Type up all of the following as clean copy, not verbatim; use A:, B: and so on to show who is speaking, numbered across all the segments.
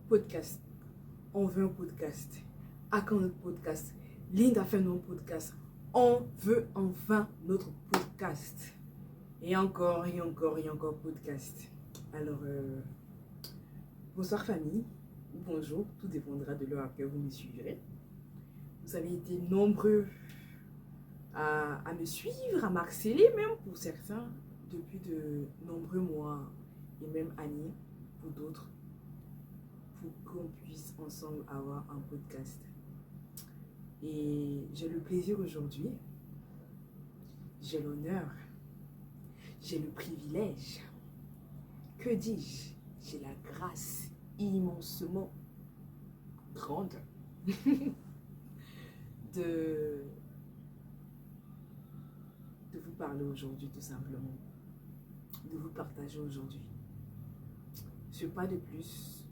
A: podcast. On veut un podcast. À quand notre podcast? Linda fait nos podcasts. On veut enfin notre podcast. Et encore podcast. Alors, bonsoir famille, ou bonjour, tout dépendra de l'heure à laquelle vous me suivrez. Vous avez été nombreux à me suivre, à m'harceler même pour certains, depuis de nombreux mois et même années pour d'autres, pour qu'on puisse ensemble avoir un podcast. Et j'ai le plaisir aujourd'hui, j'ai l'honneur, j'ai le privilège, que dis-je, j'ai la grâce immensement grande de vous parler aujourd'hui tout simplement, de vous partager aujourd'hui ce pas de plus,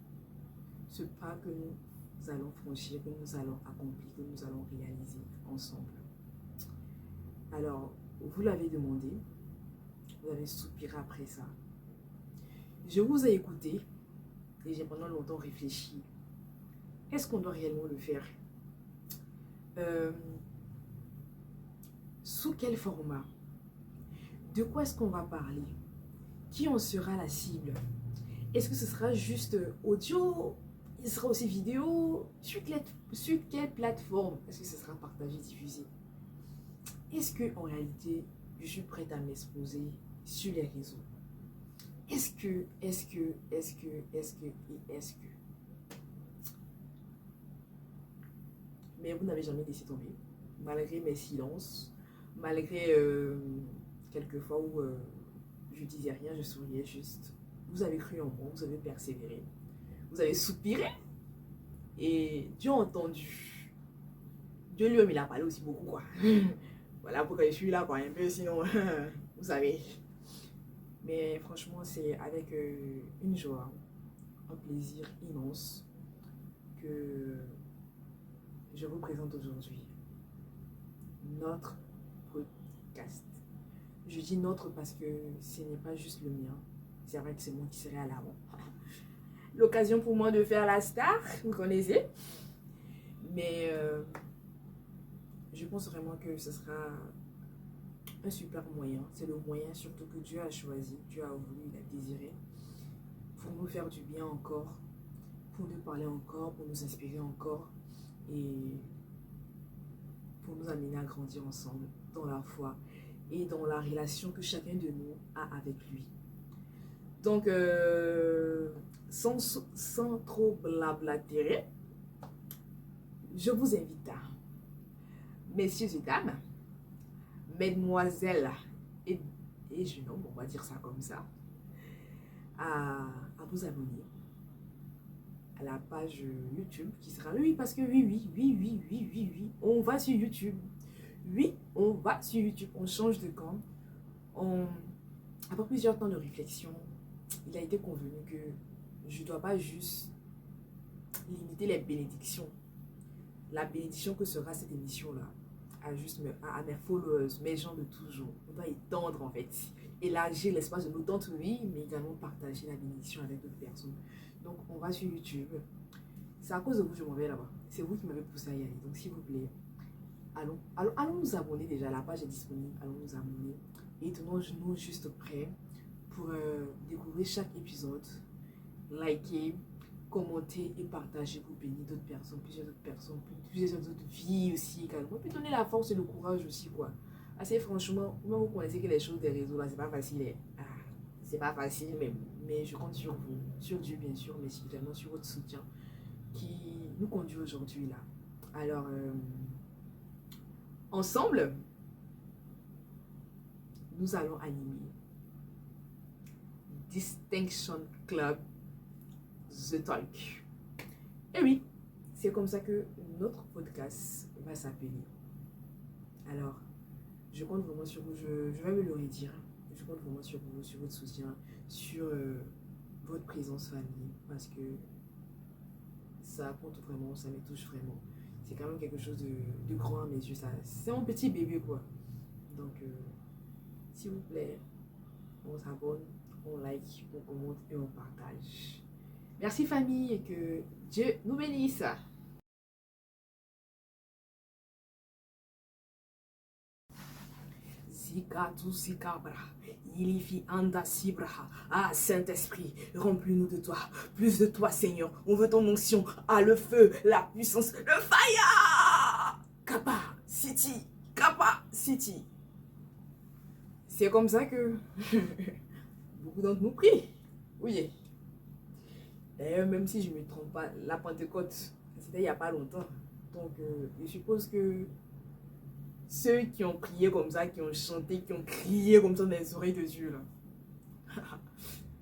A: ce pas que nous allons franchir, que nous allons accomplir, que nous allons réaliser ensemble. Alors, vous l'avez demandé, vous avez soupiré après ça. Je vous ai écouté et j'ai pendant longtemps réfléchi. Est-ce qu'on doit réellement le faire? Sous quel format? De quoi est-ce qu'on va parler? Qui en sera la cible? Est-ce que ce sera juste audio? Il sera aussi vidéo? Sur quelle plateforme est-ce que ce sera partagé, diffusé? Est-ce que en réalité, je suis prête à m'exposer sur les réseaux? Est-ce que Mais vous n'avez jamais laissé tomber, malgré mes silences, malgré quelques fois où je disais rien, je souriais juste. Vous avez cru en moi, vous avez persévéré, vous avez soupiré et Dieu a entendu. Dieu lui-même, il a parlé aussi beaucoup, quoi. Voilà pourquoi je suis là, quoi, un peu, sinon, vous savez. Mais franchement, c'est avec une joie, un plaisir immense que je vous présente aujourd'hui notre podcast. Je dis notre parce que ce n'est pas juste le mien. C'est vrai que c'est moi qui serai à l'avant. L'occasion pour moi de faire la star, vous connaissez. Mais je pense vraiment que ce sera un super moyen. C'est le moyen surtout que Dieu a choisi, Dieu a voulu, il a désiré. Pour nous faire du bien encore, pour nous parler encore, pour nous inspirer encore. Et pour nous amener à grandir ensemble dans la foi et dans la relation que chacun de nous a avec lui. Donc, sans trop blablater, je vous invite à, messieurs et dames, mesdemoiselles et jeunes hommes, on va dire ça comme ça, à vous abonner à la page YouTube qui sera... Oui, parce que oui, on va sur YouTube. Oui, on va sur YouTube, on change de camp. Après plusieurs temps de réflexion, il a été convenu que je ne dois pas juste limiter les bénédictions. La bénédiction que sera cette émission-là à mes followers, mes gens de toujours. On doit étendre en fait. Élargir l'espace de nos tentes, oui, mais également partager la bénédiction avec d'autres personnes. Donc on va sur YouTube. C'est à cause de vous que je m'en vais là-bas. C'est vous qui m'avez poussé à y aller. Donc s'il vous plaît, allons nous abonner déjà. La page est disponible. Allons nous abonner. Et tenons-nous juste prêts pour découvrir chaque épisode. Liker, commenter et partager pour bénir d'autres personnes, plusieurs autres vies aussi également. Puis donner la force et le courage aussi, quoi. Assez franchement, vous connaissez que les choses des réseaux là, c'est pas facile. C'est pas facile, mais je compte sur vous, sur Dieu bien sûr, mais également sur votre soutien qui nous conduit aujourd'hui là. Alors, ensemble, nous allons animer Distinction Club The Talk. Et oui, c'est comme ça que notre podcast va s'appeler. Alors, je compte vraiment sur vous, je vais me le redire. Je compte vraiment sur vous, sur votre soutien, sur votre présence famille, parce que ça compte vraiment, ça me touche vraiment. C'est quand même quelque chose de grand à mes yeux. C'est mon petit bébé, quoi. Donc, s'il vous plaît, on s'abonne, on like, on commente et on partage. Merci famille et que Dieu nous bénisse. Zikatu Zikabra, Ilifi Anda Sibraha. Ah, Saint-Esprit, remplis-nous de toi. Plus de toi, Seigneur. On veut ton onction. Ah, le feu, la puissance, le fire. Kappa City, Kappa City. C'est comme ça que beaucoup d'entre nous prient. Oui. D'ailleurs, même si je ne me trompe pas, la Pentecôte, c'était il n'y a pas longtemps. Donc, je suppose que ceux qui ont prié comme ça, qui ont chanté, qui ont crié comme ça dans les oreilles de Dieu, là,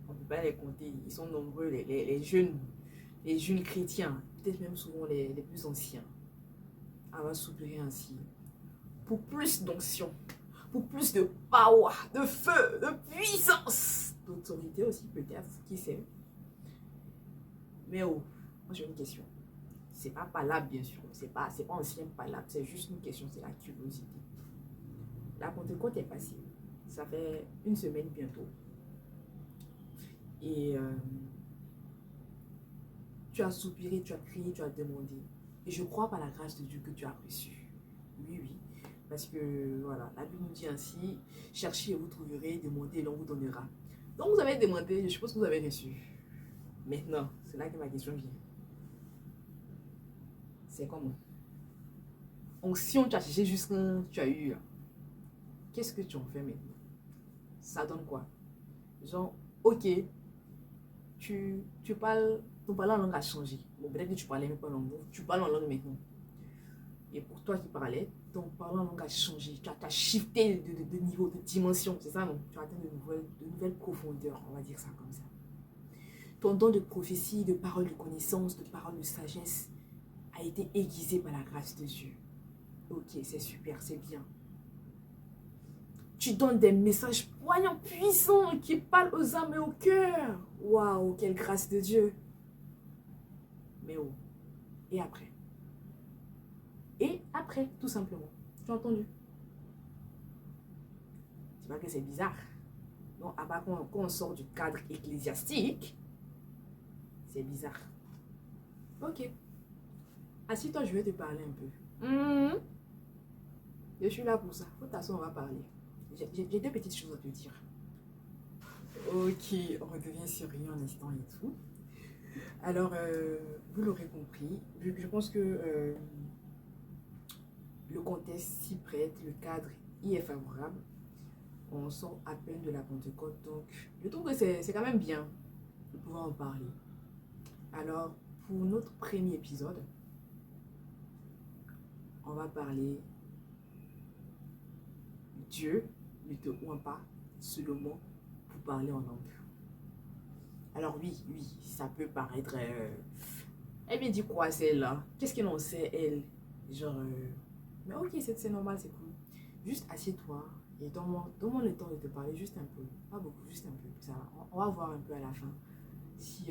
A: on ne peut pas les compter. Ils sont nombreux, les jeunes chrétiens, peut-être même souvent les plus anciens. On va soupirer ainsi. Pour plus d'onction, pour plus de power, de feu, de puissance, d'autorité aussi peut-être, qui sait. Mais oh, moi j'ai une question. C'est pas palable bien sûr, c'est pas ancien palable, c'est juste une question, c'est la curiosité. La Pentecôte est passée, ça fait une semaine bientôt. Et tu as soupiré, tu as crié, tu as demandé. Et je crois par la grâce de Dieu que tu as reçu. Oui, oui. Parce que voilà, la Bible nous dit ainsi, cherchez et vous trouverez, demandez et l'on vous donnera. Donc vous avez demandé, je suppose que vous avez reçu. Maintenant, c'est là que ma question vient. C'est comment? Onction, tu as cherché jusqu'à tu as eu. Qu'est-ce que tu en fais maintenant? Ça donne quoi? Genre, ok, tu parles, ton parler en langue a changé. Bon, peut-être que tu parlais même pas en langue, tu parles en langue maintenant. Et pour toi qui parlais, ton parler en langue a changé. Tu as shifté de niveau, de dimension, c'est ça non? Tu as atteint de nouvelles profondeurs, on va dire ça comme ça. Ton don de prophétie, de parole de connaissance, de parole de sagesse a été aiguisé par la grâce de Dieu. Ok, c'est super, c'est bien. Tu donnes des messages poignants, puissants, qui parlent aux âmes et au cœur. Waouh, quelle grâce de Dieu. Mais oh, et après? Et après, tout simplement. Tu as entendu? C'est pas que c'est bizarre. Non, à part quand on sort du cadre ecclésiastique, c'est bizarre. Ok. Assis-toi, je vais te parler un peu. Je suis là pour ça. De toute façon, on va parler. J'ai deux petites choses à te dire. Ok, on redevient sérieux un instant et tout. Alors, vous l'aurez compris, je pense que le contexte s'y prête, le cadre y est favorable. On sort à peine de la Pentecôte, donc je trouve que c'est quand même bien de pouvoir en parler. Alors, pour notre premier épisode, on va parler Dieu ne te oint pas seulement pour parler en langue. Alors oui, ça peut paraître... elle me dit quoi celle-là? Qu'est-ce qu'elle en sait elle? Genre... mais ok, c'est normal, c'est cool. Juste assieds-toi et donne-moi le temps de te parler juste un peu. Pas beaucoup, juste un peu. Ça, on va voir un peu à la fin si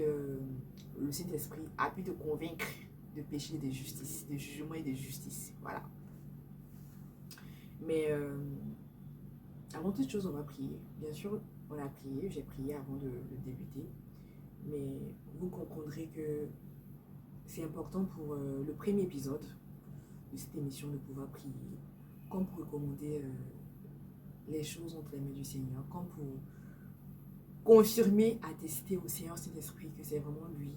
A: le Saint-Esprit a pu te convaincre de péché, de justice, de jugement et de justice. Voilà. Mais avant toute chose, on va prier. Bien sûr, on a prié, j'ai prié avant de débuter. Mais vous comprendrez que c'est important pour le premier épisode de cette émission de pouvoir prier, comme pour recommander les choses entre les mains du Seigneur, comme pour confirmer, attester au Seigneur Saint-Esprit que c'est vraiment lui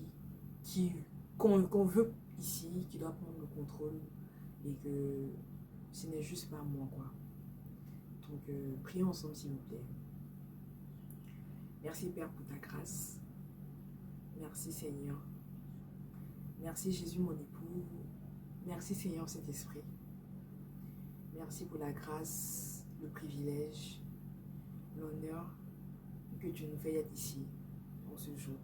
A: qu'on veut ici, qui doit prendre le contrôle et que ce n'est juste pas moi quoi. Donc prions ensemble s'il vous plaît. Merci Père pour ta grâce. Merci Seigneur. Merci Jésus mon époux. Merci Seigneur Saint-Esprit. Merci pour la grâce, le privilège, l'honneur que tu nous fais d'être ici en ce jour.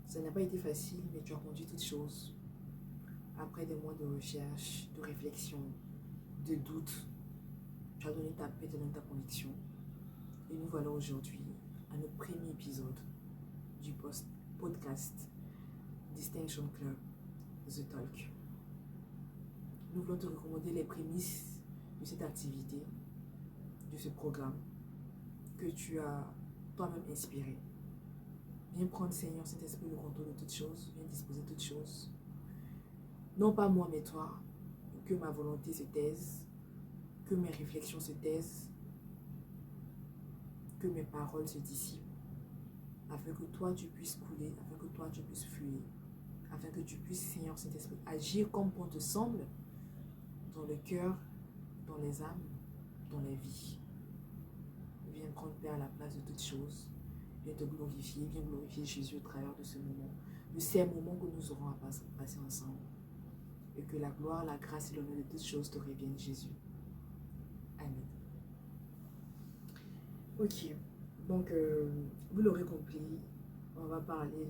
A: Ça n'a pas été facile, mais tu as conduit toutes choses. Après des mois de recherche, de réflexion, de doute, tu as donné ta paix, tu as donné ta conviction. Et nous voilà aujourd'hui à notre premier épisode du podcast Distinction Club, The Talk. Nous voulons te recommander les prémices de cette activité, de ce programme que tu as toi-même inspiré. Viens prendre, Seigneur, cet esprit, le contrôle de toutes choses. Viens disposer de toutes choses. Non pas moi, mais toi. Que ma volonté se taise. Que mes réflexions se taisent. Que mes paroles se dissipent. Afin que toi, tu puisses couler. Afin que toi, tu puisses fluer. Afin que tu puisses, Seigneur, cet esprit, agir comme bon te semble. Dans le cœur, dans les âmes, dans les vies. Viens prendre, Père, la place de toutes choses. Viens te glorifier. Viens glorifier Jésus au travers de ce moment. De ces moments que nous aurons à passer ensemble. Et que la gloire, la grâce et l'honneur de toutes choses te reviennent, Jésus. Amen. Ok. Donc, vous l'aurez compris, on va parler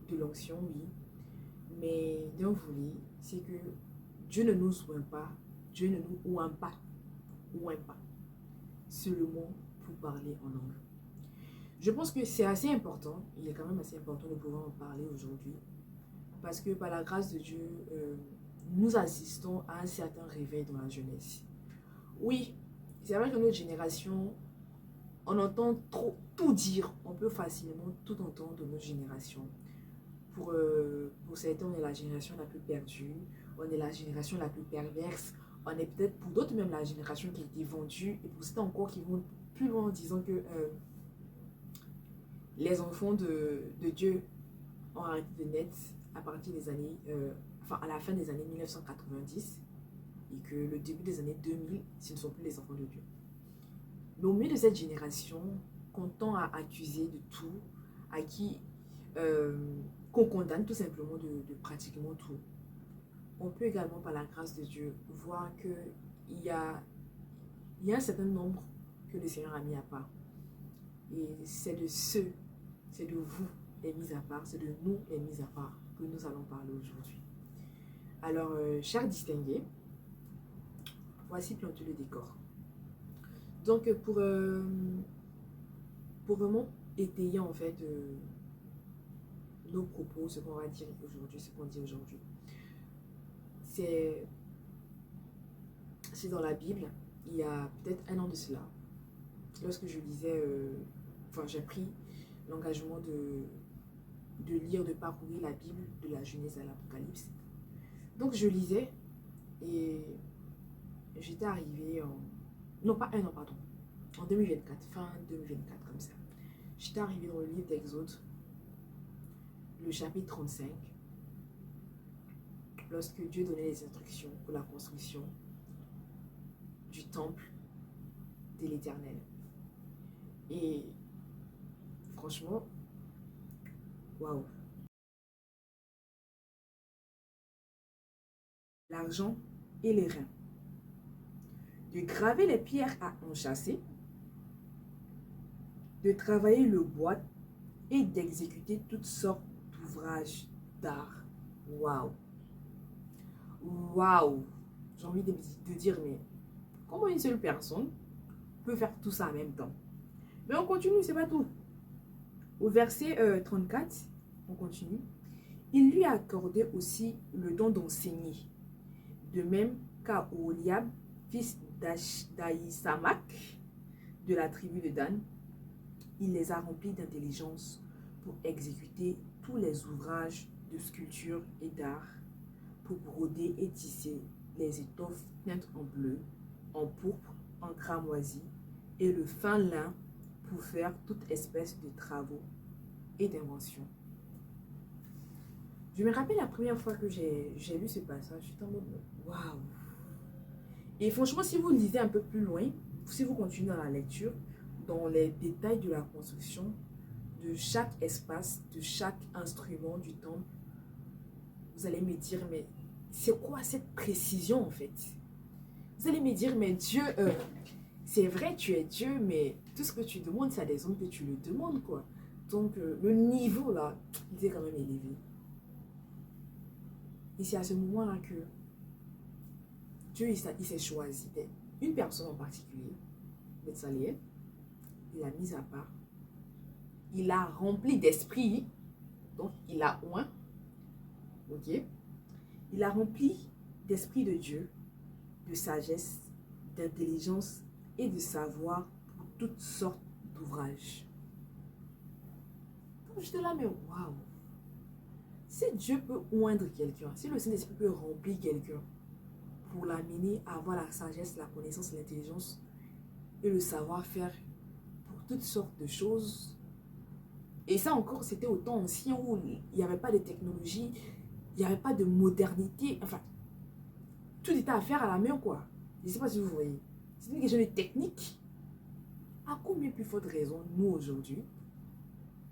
A: de l'onction, oui. Mais d'un volet, c'est que Dieu ne nous oint pas. Dieu ne nous oint pas. Oint pas. Seulement pour parler en langue. Je pense que c'est assez important. Il est quand même assez important de pouvoir en parler aujourd'hui. Parce que par la grâce de Dieu, nous assistons à un certain réveil dans la jeunesse. Oui, c'est vrai que notre génération, on entend trop tout dire. On peut facilement tout entendre de notre génération. Pour certains, on est la génération la plus perdue. On est la génération la plus perverse. On est peut-être pour d'autres même la génération qui a été vendue. Et pour certains encore qui vont plus loin en disant que les enfants de Dieu ont arrêté de naître à partir des années, à la fin des années 1990 et que le début des années 2000, ce ne sont plus les enfants de Dieu. Mais au milieu de cette génération, qu'on tend à accuser de tout, à qui qu'on condamne tout simplement de pratiquement tout, on peut également, par la grâce de Dieu, voir qu'il y a un certain nombre que le Seigneur a mis à part. Et c'est de vous les mis à part, c'est de nous les mis à part que nous allons parler aujourd'hui. Alors, chers distingués, voici planter le décor. Donc, pour vraiment étayer en fait nos propos, ce qu'on va dire aujourd'hui, ce qu'on dit aujourd'hui, c'est dans la Bible, il y a peut-être un an de cela, lorsque je lisais, j'ai pris l'engagement de lire, de parcourir la Bible de la Genèse à l'Apocalypse. Donc je lisais et j'étais arrivée en... Non, pas un an, pardon. En 2024, fin 2024, comme ça. J'étais arrivée dans le livre d'Exode, le chapitre 35, lorsque Dieu donnait les instructions pour la construction du temple de l'Éternel. Et franchement, waouh! L'argent et les reins. De graver les pierres à enchâsser, de travailler le bois et d'exécuter toutes sortes d'ouvrages d'art. Waouh! Waouh! J'ai envie de dire, mais comment une seule personne peut faire tout ça en même temps? Mais on continue, c'est pas tout. Au verset 34, on continue. Il lui a accordé aussi le don d'enseigner, de même qu'à Oholiab, fils d'Ahisamak, de la tribu de Dan. Il les a remplis d'intelligence pour exécuter tous les ouvrages de sculpture et d'art, pour broder et tisser les étoffes teintes en bleu, en pourpre, en cramoisi et le fin lin pour faire toute espèce de travaux et d'inventions. Je me rappelle la première fois que j'ai lu ce passage, j'étais en mode waouh! Et franchement, si vous lisez un peu plus loin, si vous continuez dans la lecture, dans les détails de la construction, de chaque espace, de chaque instrument du temple, vous allez me dire, mais c'est quoi cette précision en fait? Vous allez me dire, mais Dieu, c'est vrai, tu es Dieu, mais tout ce que tu demandes, c'est à des hommes que tu le demandes, quoi. Donc, le niveau, là, il est quand même élevé. Et c'est à ce moment-là que Dieu, il s'est choisi une personne en particulier, Betsaleel, il l'a mise à part. Il l'a rempli d'esprit, donc il a oint, ok? Il a rempli d'esprit de Dieu, de sagesse, d'intelligence et de savoir pour toutes sortes d'ouvrages. J'étais là, mais waouh. Si Dieu peut oindre quelqu'un, si le Saint-Esprit peut remplir quelqu'un pour l'amener à avoir la sagesse, la connaissance, l'intelligence et le savoir-faire pour toutes sortes de choses. Et ça encore, c'était au temps ancien où il n'y avait pas de technologie, il n'y avait pas de modernité. Enfin, tout était à faire à la main, quoi. Je ne sais pas si vous voyez. C'est une question de technique. À combien plus forte raison, nous aujourd'hui,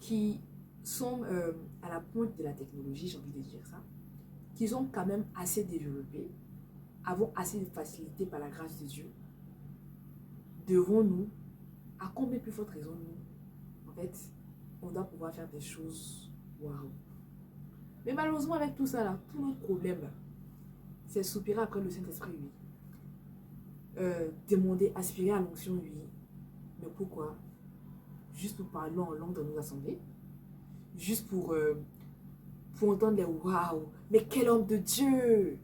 A: qui sommes à la pointe de la technologie, j'ai envie de dire ça, qui sont quand même assez développés, avons assez de facilité par la grâce de Dieu, devons-nous, à combien plus forte raison, nous, en fait, on doit pouvoir faire des choses, waouh. Mais malheureusement, avec tout ça là, tout notre problème là, c'est soupirer après le Saint-Esprit, oui. Demander, aspirer à l'onction, oui. Mais pourquoi? Juste pour parler en langue dans nos assemblées? Juste pour entendre les waouh, mais quel homme de Dieu!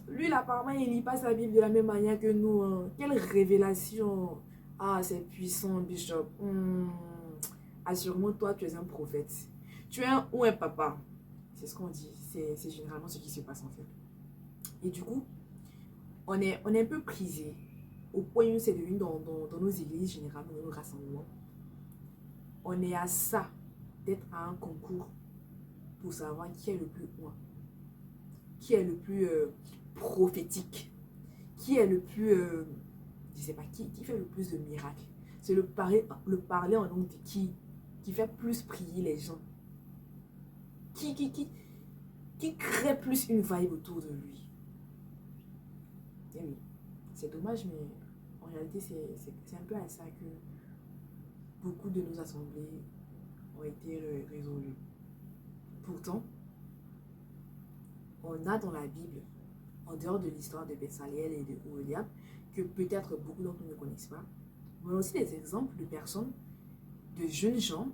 A: Lui, là, apparemment, il lit pas sa Bible de la même manière que nous. Hein. Quelle révélation! Ah, c'est puissant, Bishop. Assure-moi, toi, tu es un prophète. Tu es un ou un papa. C'est ce qu'on dit. C'est généralement ce qui se passe en fait. Et du coup, on est un peu prisé au point où c'est devenu dans nos églises, généralement, dans nos rassemblements. On est à ça d'être à un concours pour savoir qui est le plus loin, qui est le plus prophétique, qui est le plus, je sais pas, qui fait le plus de miracles. C'est le parler en langue de qui fait plus prier les gens, qui crée plus une vibe autour de lui. Et oui, c'est dommage, mais en réalité, c'est un peu à ça que beaucoup de nos assemblées ont été résolues. Pourtant, on a dans la Bible, en dehors de l'histoire de Betsaliel et de Oholiab, que peut-être beaucoup d'entre nous ne connaissent pas, mais aussi des exemples de personnes, de jeunes gens,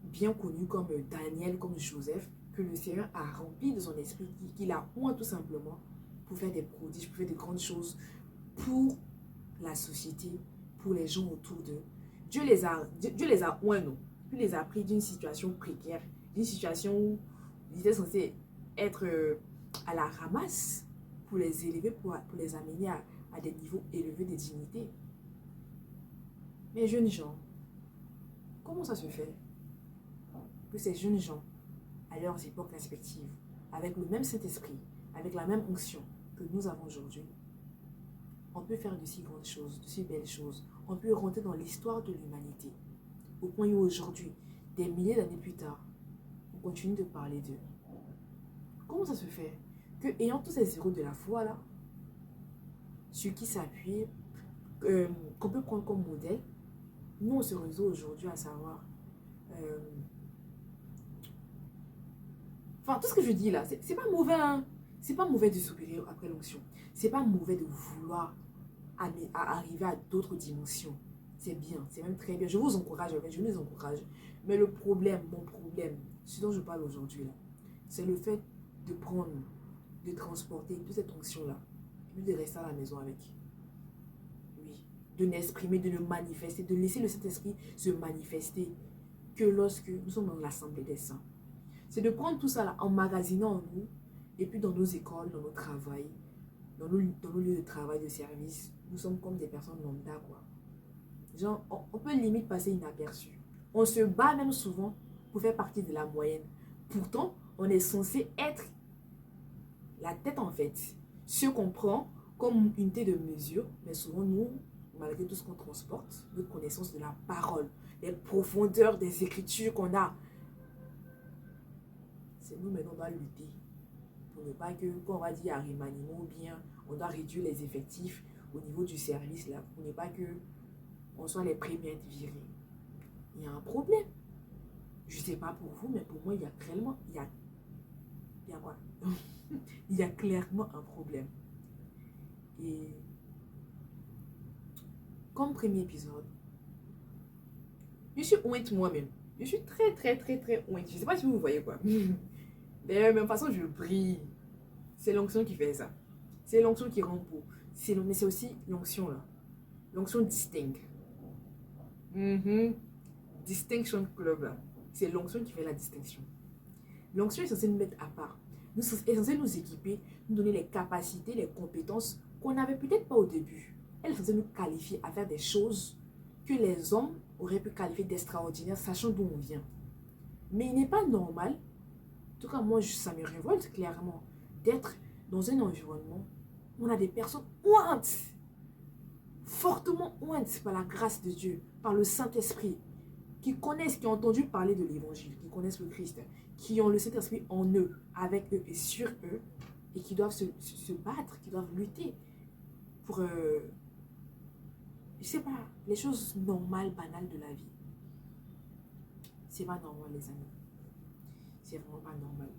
A: bien connus comme Daniel, comme Joseph, que le Seigneur a rempli de son esprit, qu'il a oint tout simplement pour faire des prodiges, pour faire de grandes choses pour la société, pour les gens autour d'eux. Dieu les a oints, non? Dieu les a pris d'une situation précaire, d'une situation où ils étaient censés être à la ramasse pour les élever, pour les amener à des niveaux élevés de dignité. Mais jeunes gens, comment ça se fait que ces jeunes gens, à leurs époques respectives, avec le même Saint-Esprit, avec la même onction que nous avons aujourd'hui, on peut faire de si grandes choses, de si belles choses. On peut rentrer dans l'histoire de l'humanité. Au point où aujourd'hui, des milliers d'années plus tard, on continue de parler d'eux. Comment ça se fait que, ayant tous ces héros de la foi là, sur qui s'appuyer, qu'on peut prendre comme modèle, nous on se résout aujourd'hui à savoir enfin, tout ce que je dis là, c'est pas mauvais, hein. C'est pas mauvais de soupirer après l'onction. C'est pas mauvais de vouloir arriver à d'autres dimensions. C'est bien, c'est même très bien. Je vous encourage, je les encourage. Mais le problème, mon problème, ce dont je parle aujourd'hui là, c'est le fait de prendre, de transporter toute cette onction-là, et puis de rester à la maison avec. Oui. De n'exprimer, de ne manifester, de laisser le Saint-Esprit se manifester que lorsque nous sommes dans l'assemblée des saints. C'est de prendre tout ça là, emmagasinant en nous, et puis dans nos écoles, dans nos travails, dans nos lieux de travail, de service, nous sommes comme des personnes lambda, quoi. Genre, on peut limite passer inaperçu. On se bat même souvent pour faire partie de la moyenne. Pourtant, on est censé être la tête en fait. Ce qu'on prend comme unité de mesure, mais souvent nous, malgré tout ce qu'on transporte, notre connaissance de la parole, les profondeurs des écritures qu'on a, c'est nous maintenant on doit lutter pour ne pas que, quand on va dire à remaniement, ou bien on doit réduire les effectifs au niveau du service là, pour ne pas que on soit les premiers à être virés. Il y a un problème. Je ne sais pas pour vous, mais pour moi, il y a clairement, il y a quoi? Il y a clairement un problème. Et comme premier épisode, je suis ointe moi-même. Je suis très, très, très, très ointe. Je ne sais pas si vous voyez quoi. De la même façon, je brille. C'est l'onction qui fait ça. C'est l'onction qui rend beau. Mais c'est aussi l'onction là. L'onction distingue. Distinction Club là. c'est l'onction qui fait la distinction. L'onction est censée nous mettre à part. Est censée nous équiper, nous donner les capacités, les compétences qu'on n'avait peut-être pas au début. Elle est censée nous qualifier à faire des choses que les hommes auraient pu qualifier d'extraordinaires, sachant d'où on vient. Mais il n'est pas normal, en tout cas moi ça me révolte clairement, d'être dans un environnement où on a des personnes ointes, fortement ointes par la grâce de Dieu, par le Saint-Esprit, qui connaissent, qui ont entendu parler de l'évangile, qui connaissent le Christ, qui ont le Saint-Esprit en eux, avec eux et sur eux, et qui doivent se battre, qui doivent lutter pour, je sais pas, les choses normales, banales de la vie. C'est pas normal, les amis. C'est vraiment pas normal.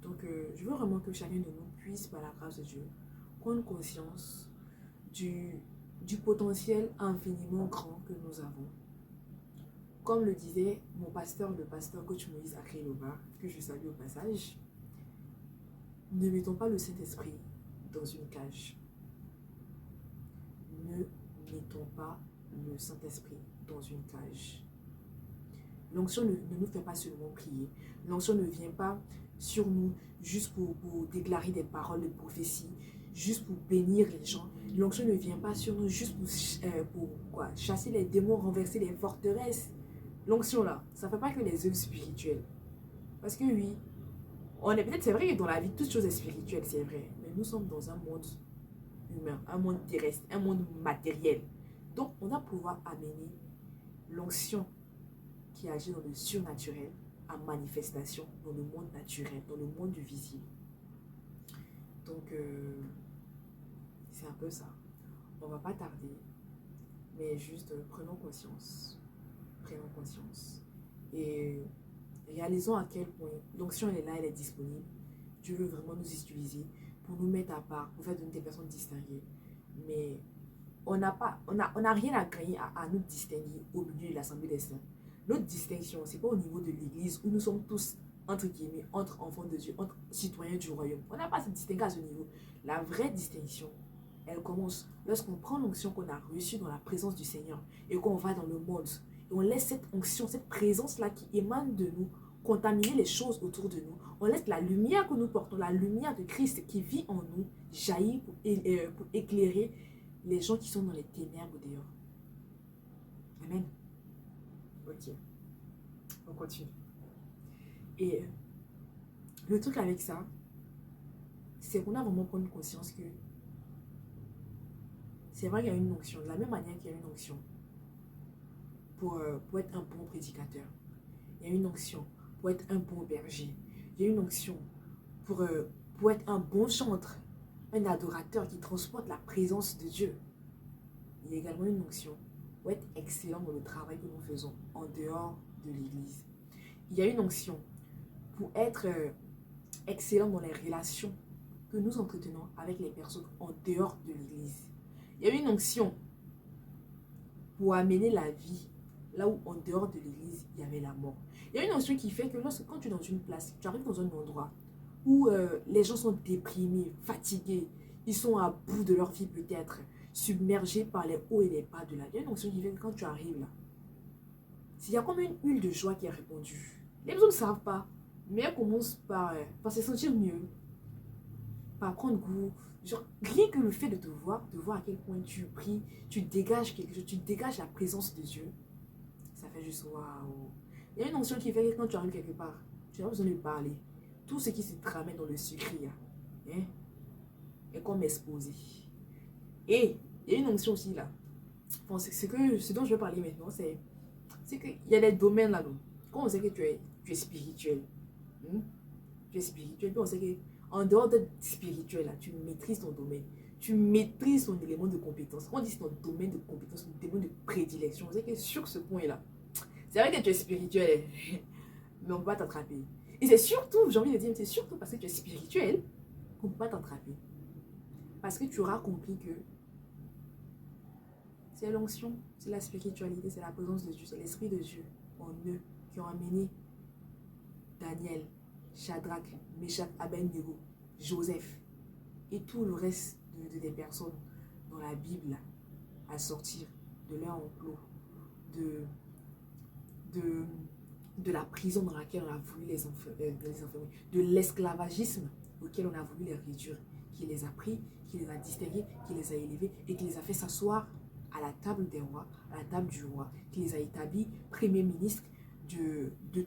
A: Donc, je veux vraiment que chacun de nous puisse, par la grâce de Dieu, prendre conscience du potentiel infiniment grand que nous avons. Comme le disait mon pasteur, le pasteur coach Moïse Akriloba, que je salue au passage, ne mettons pas le Saint-Esprit dans une cage. Ne mettons pas le Saint-Esprit dans une cage. L'onction ne nous fait pas seulement prier. L'onction ne vient pas sur nous juste pour déclarer des paroles de prophétie, juste pour bénir les gens. L'onction ne vient pas sur nous juste pour chasser les démons, renverser les forteresses. L'onction là, ça ne fait pas que les œuvres spirituelles. Parce que oui, c'est vrai que dans la vie, toute chose est spirituelle, c'est vrai. Mais nous sommes dans un monde humain, un monde terrestre, un monde matériel. Donc, on va pouvoir amener l'onction qui agit dans le surnaturel à manifestation dans le monde naturel, dans le monde du visible. Donc, c'est un peu ça. On ne va pas tarder, mais juste prenons conscience. Prenons conscience. Et réalisons à quel point l'onction elle est là, elle est disponible. Dieu veut vraiment nous utiliser pour nous mettre à part, pour faire de nous des personnes distinguées. Mais on n'a rien à gagner à nous distinguer au milieu de l'Assemblée des Saints. Notre distinction, ce n'est pas au niveau de l'Église où nous sommes tous, entre guillemets, entre enfants de Dieu, entre citoyens du royaume. On n'a pas à se distinguer à ce niveau. La vraie distinction, elle commence lorsqu'on prend l'onction qu'on a reçue dans la présence du Seigneur et qu'on va dans le monde. Et on laisse cette onction, cette présence-là qui émane de nous, contaminer les choses autour de nous. On laisse la lumière que nous portons, la lumière de Christ qui vit en nous, jaillir pour éclairer les gens qui sont dans les ténèbres dehors. Amen. Ok. On continue. Et le truc avec ça, c'est qu'on a vraiment prendre conscience que c'est vrai qu'il y a une onction. De la même manière qu'il y a une onction pour être un bon prédicateur. Il y a une onction pour être un bon berger. Il y a une onction pour être un bon chantre, un adorateur qui transporte la présence de Dieu. Il y a également une onction pour être excellent dans le travail que nous faisons en dehors de l'Église. Il y a une onction pour être excellent dans les relations que nous entretenons avec les personnes en dehors de l'Église. Il y a une onction pour amener la vie là où en dehors de l'Église, il y avait la mort. Il y a une onction qui fait que quand tu es dans une place, tu arrives dans un endroit où les gens sont déprimés, fatigués, ils sont à bout de leur vie peut-être, submergés par les hauts et les bas de la vie. Il y a une onction qui fait que quand tu arrives là, il y a comme une huile de joie qui est répandue. Les personnes ne savent pas, mais elles commencent par se sentir mieux, par prendre goût. Genre, rien que le fait de voir à quel point tu pries, tu dégages quelque chose, tu dégages la présence de Dieu, ça fait juste waouh. Il y a une onction qui fait que quand tu arrives quelque part, tu n'as pas besoin de parler. Tout ce qui se tramait dans le sucre est comme exposé. Et il y a une onction aussi là. Bon, ce dont je vais parler maintenant, c'est qu'il y a des domaines là. Quand on sait que tu es spirituel, tu es spirituel, puis on sait qu'en dehors d'être spirituel, là, tu maîtrises ton domaine. Tu maîtrises ton élément de compétence. Quand on dit ton domaine de compétence, ton domaine de prédilection, on sait que sur ce point-là, c'est vrai que tu es spirituel, mais on ne peut pas t'attraper. Et c'est surtout, j'ai envie de dire, c'est surtout parce que tu es spirituel qu'on ne peut pas t'attraper. Parce que tu auras compris que c'est l'onction, c'est la spiritualité, c'est la présence de Dieu, c'est l'Esprit de Dieu en eux qui ont amené Daniel, Shadrach, Meshach, Abednego, Joseph et tout le reste des personnes dans la Bible à sortir de leur enclos, de la prison dans laquelle on a voulu les enfermer, de l'esclavagisme auquel on a voulu les réduire, qui les a pris, qui les a distingués, qui les a élevés et qui les a fait s'asseoir à la table des rois, à la table du roi, qui les a établis premiers ministres des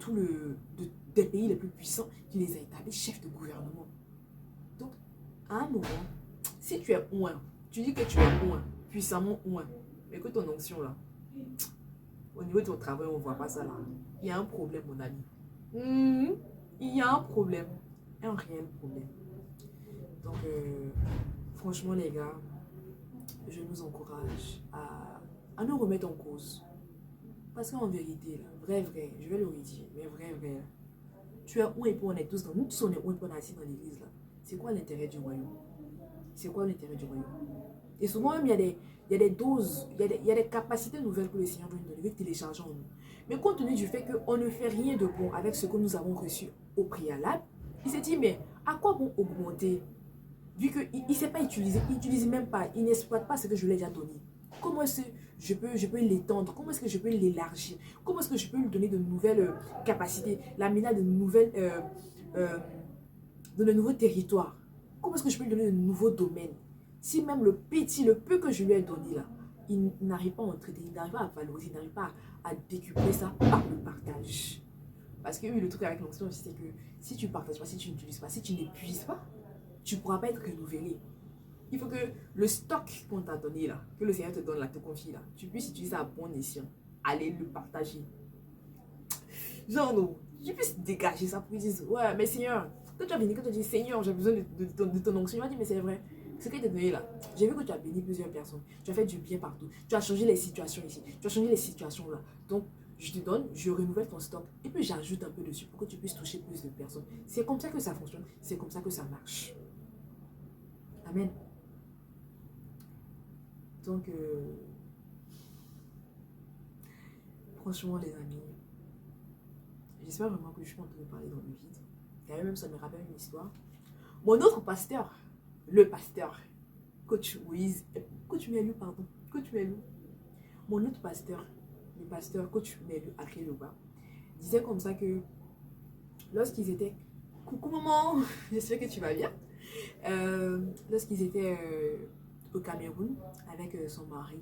A: pays les plus puissants, qui les a établis chefs de gouvernement. Donc, à un moment, si tu es oint, tu dis que tu es oint, puissamment oint, mais que ton onction là, au niveau de ton travail, on ne voit pas ça là. Il y a un problème, mon ami. Il y a un problème. Un réel problème. Donc, franchement, les gars, je nous encourage à nous remettre en cause. Parce qu'en vérité, là, vrai, je vais le redire, mais vrai, tu es où et pour on est tous dans, nous tous on est où et pour on est assis dans l'église là. C'est quoi l'intérêt du royaume? C'est quoi l'intérêt du royaume? Et souvent même, il y a des doses, il y a des capacités nouvelles que le Seigneur veut nous donner, veut télécharger en nous. Mais compte tenu du fait qu'on ne fait rien de bon avec ce que nous avons reçu au préalable, il s'est dit, mais à quoi bon augmenter? Vu qu'il ne sait pas utiliser, il n'utilise même pas, il n'exploite pas ce que je lui ai déjà donné. Comment est-ce que je peux l'étendre? Comment est-ce que je peux l'élargir? Comment est-ce que je peux lui donner de nouvelles capacités, l'amener à de nouveaux territoires? Comment est-ce que je peux lui donner de nouveaux domaines? Si même le peu que je lui ai donné là, il n'arrive pas à en traiter, il n'arrive pas à valoriser, il n'arrive pas à décupler ça par le partage. Parce que oui, le truc avec l'onction aussi, c'est que si tu ne partages pas, si tu n'utilises pas, si tu n'épuises pas, tu ne pourras pas être renouvelé. Il faut que le stock qu'on t'a donné là, que le Seigneur te donne là, te confie là, tu puisses utiliser à bon escient. Aller le partager. Genre non, tu puisses dégager ça pour lui dire, ouais, mais Seigneur, quand tu as béni, quand tu as dit, Seigneur, j'ai besoin de ton onction, il m'a dit, mais c'est vrai. Ce qu'il t'a donné là, j'ai vu que tu as béni plusieurs personnes. Tu as fait du bien partout. Tu as changé les situations ici. Tu as changé les situations là. Donc, je te donne, je renouvelle ton stock. Et puis, j'ajoute un peu dessus pour que tu puisses toucher plus de personnes. C'est comme ça que ça fonctionne. C'est comme ça que ça marche. Amen. Donc, franchement, les amis, j'espère vraiment que je suis en train de parler dans le vide. Et même, ça me rappelle une histoire. Mon autre pasteur, le pasteur, Coach Moïse, Coach Melu, pardon, Coach Melu, mon autre pasteur, le pasteur Coach Melu Akeloba, disait comme ça que lorsqu'ils étaient, coucou maman, j'espère que tu vas bien, lorsqu'ils étaient au Cameroun avec son mari,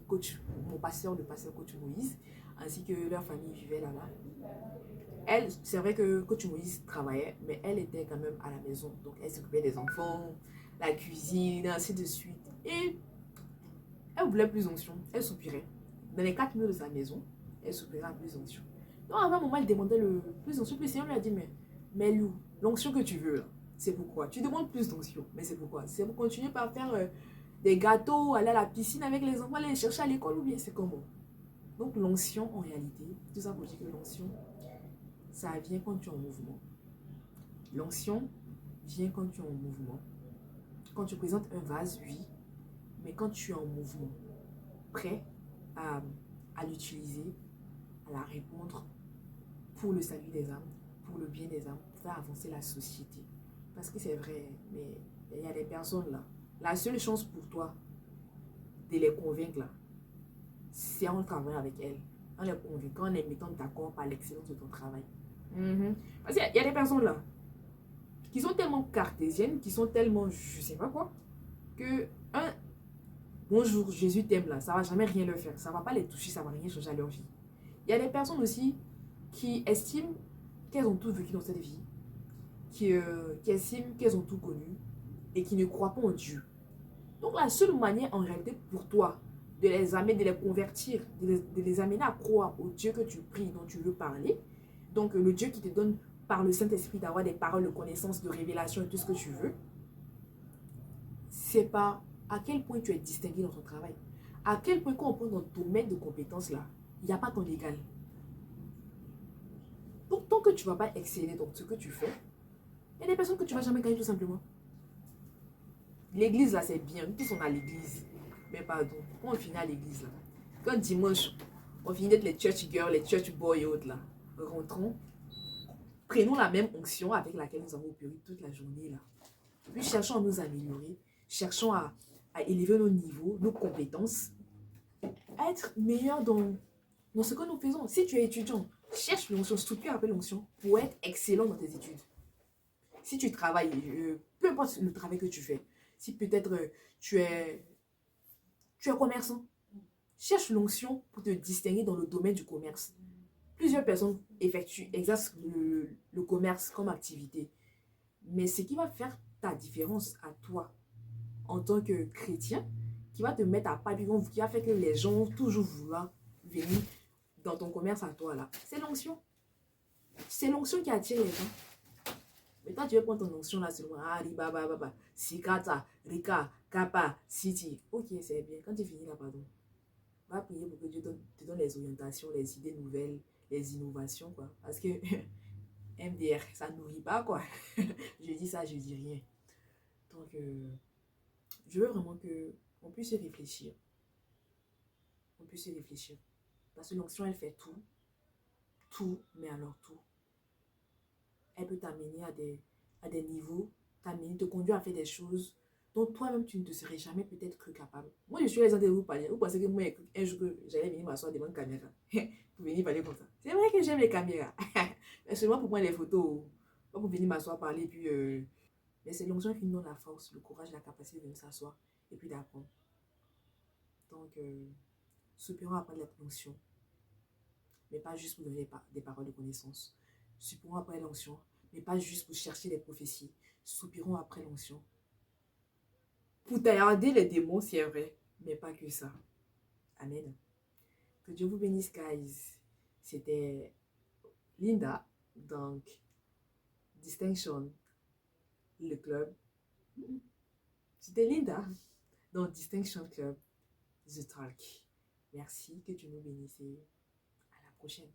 A: mon pasteur, le pasteur Coach Moïse, ainsi que leur famille vivait là-bas. Elle, c'est vrai que Coach Moïse travaillait, mais elle était quand même à la maison. Donc, elle s'occupait des enfants, la cuisine, ainsi de suite. Et elle voulait plus d'onction. Elle soupirait. Dans les 4 murs de sa maison, elle soupirait à plus d'onction. Donc, à un moment, elle demandait le plus d'onction. Puis le Seigneur lui a dit, mais Lou, l'onction que tu veux, c'est pourquoi? Tu demandes plus d'onction, mais c'est pourquoi? C'est pour continuer par faire des gâteaux, aller à la piscine avec les enfants, aller les chercher à l'école ou bien c'est comment? Donc, l'onction, en réalité, tout ça pour dire que l'onction, ça vient quand tu es en mouvement. L'onction vient quand tu es en mouvement. Quand tu présentes un vase, oui, mais quand tu es en mouvement, prêt à l'utiliser, à la répondre pour le salut des âmes, pour le bien des âmes, pour faire avancer la société. Parce que c'est vrai, mais il y a des personnes là. La seule chance pour toi de les convaincre là, c'est en travaillant avec elles, en les convainquant, en les mettant d'accord par l'excellence de ton travail. Parce qu'il y a des personnes là qui sont tellement cartésiennes, qui sont tellement je sais pas quoi, que bonjour Jésus t'aime là, ça va jamais rien leur faire, ça va pas les toucher, ça va rien changer à leur vie. Il y a des personnes aussi qui estiment qu'elles ont tout vécu dans cette vie, qui estiment qu'elles ont tout connu et qui ne croient pas en Dieu. Donc la seule manière en réalité pour toi de les amener, de les convertir, de les amener à croire au Dieu que tu pries, dont tu veux parler, donc le Dieu qui te donne par le Saint-Esprit d'avoir des paroles de connaissance, de révélation et tout ce que tu veux, c'est pas à quel point tu es distingué dans ton travail. À quel point quand on prend dans ton domaine de compétences là, il n'y a pas ton égal. Donc tant que tu ne vas pas exceller dans ce que tu fais, il y a des personnes que tu ne vas jamais gagner tout simplement. L'église là c'est bien, nous tous on a l'église. Mais pardon, quand on finit à l'église là, quand dimanche, on finit d'être les church girls, les church boys et autres là, rentrons, prenons la même onction avec laquelle nous avons opéré toute la journée là. Puis cherchons à nous améliorer, cherchons à élever nos niveaux, nos compétences, à être meilleurs dans ce que nous faisons. Si tu es étudiant, Cherche l'onction, soupire après l'onction pour être excellent dans tes études. Si tu travailles, peu importe le travail que tu fais, si peut-être tu es commerçant, cherche l'onction pour te distinguer dans le domaine du commerce. Plusieurs personnes exercent le commerce comme activité. Mais ce qui va faire ta différence à toi en tant que chrétien, qui va te mettre à pas du tout, qui va faire que les gens vont toujours vouloir venir dans ton commerce à toi là, c'est l'onction. C'est l'onction qui attire les gens. Mais quand tu veux prendre ton onction là, c'est le riba, baba, sikata, rika, kapa, siti. Ok, c'est bien. Quand tu finis là, pardon, va prier pour que Dieu te donne les orientations, les idées nouvelles, les innovations, quoi. Parce que MDR, ça ne nourrit pas, quoi. Je dis ça, je dis rien. Donc, je veux vraiment qu'on puisse y réfléchir. On puisse y réfléchir. Parce que l'onction, elle fait tout. Tout, mais alors tout. Elle peut t'amener à des niveaux, t'amener, te conduire à faire des choses dont toi-même tu ne te serais jamais peut-être cru capable. Moi, je suis les de vous parler. Vous pensez que moi, un jour que j'allais venir m'asseoir devant une caméra pour venir parler comme ça. C'est vrai que j'aime les caméras. Mais seulement pour prendre les photos. Pas pour venir m'asseoir, parler, puis... Mais c'est l'onction qui nous donne la force, le courage, la capacité de venir s'asseoir et puis d'apprendre. Donc, soupirons après l'onction. Mais pas juste pour donner des paroles de connaissance. Soupirons après l'onction, mais pas juste pour chercher les prophéties. Soupirons après l'onction. Pour taillarder les démons, c'est vrai, mais pas que ça. Amen. Que Dieu vous bénisse, guys. C'était Linda, donc Distinction, le club. C'était Linda, donc Distinction Club, The Talk. Merci, que Dieu nous bénisse et à la prochaine.